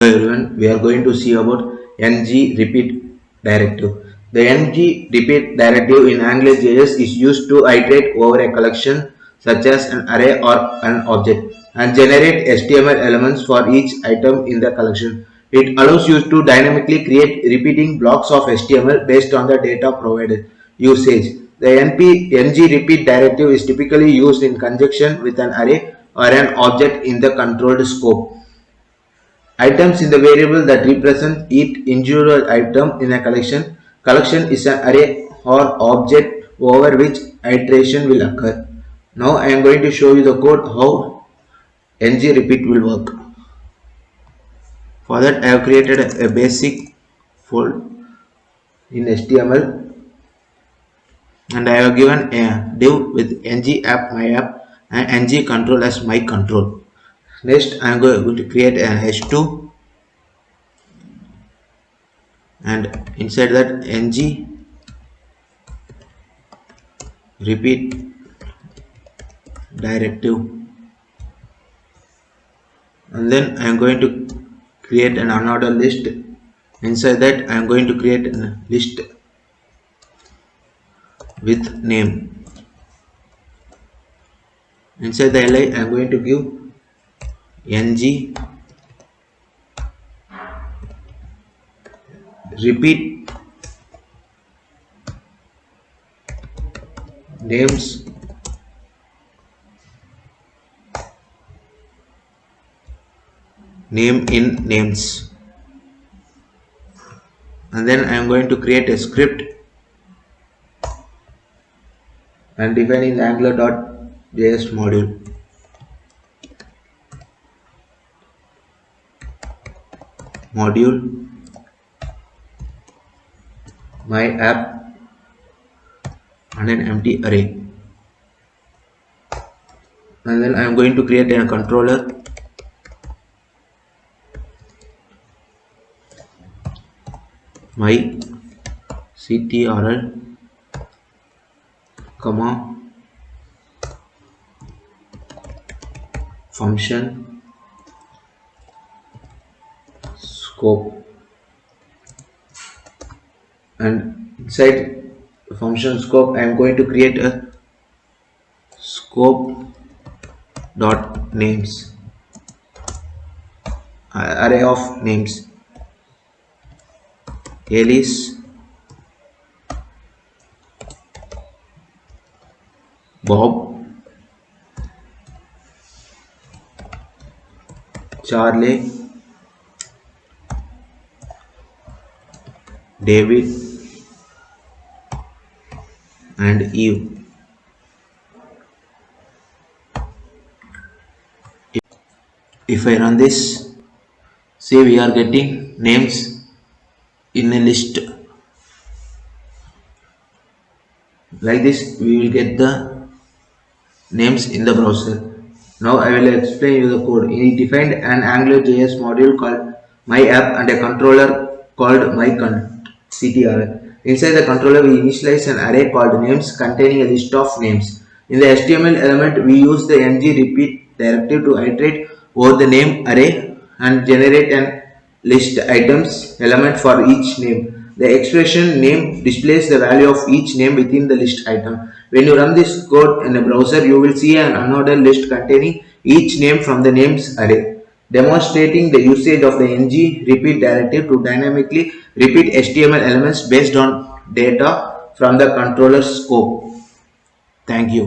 Hello everyone, we are going to see about ng repeat directive. The ng repeat directive in AngularJS is used to iterate over a collection such as an array or an object and generate HTML elements for each item in the collection. It allows you to dynamically create repeating blocks of HTML based on the data provided. Usage. The ng repeat directive is typically used in conjunction with an array or an object in the controlled scope. Items in the variable that represent each individual item in a collection. Collection is an array or object over which iteration will occur. Now I am going to show you the code how ng repeat will work. For that I have created a basic folder in HTML and I have given a div with ng app my app and ng control as my control. Next I am going to create an h2 and inside that ng repeat directive, and then I am going to create an another list. Inside that I am going to create a list with name. Inside the li I am going to give ng repeat names name in names, and then I am going to create a script and defining the AngularJS module. My app and an empty array, and then I am going to create a controller my ctrl comma function scope, and inside the function scope I am going to create a scope dot names, array of names, Alice, Bob, Charlie, David and Eve. If I run this, see we are getting names in a list. Like this we will get the names in the browser. Now I will explain you the code. It defined an AngularJS module called my app and a controller called my ctrl. Inside the controller we initialize an array called names containing a list of names. In the HTML element we use the ng repeat directive to iterate over the name array and generate an list items element for each name. The expression name displays the value of each name within the list item. When you run this code in a browser, you will see an unordered list containing each name from the names array, demonstrating the usage of the ng repeat directive to dynamically repeat HTML elements based on data from the controller scope. Thank you.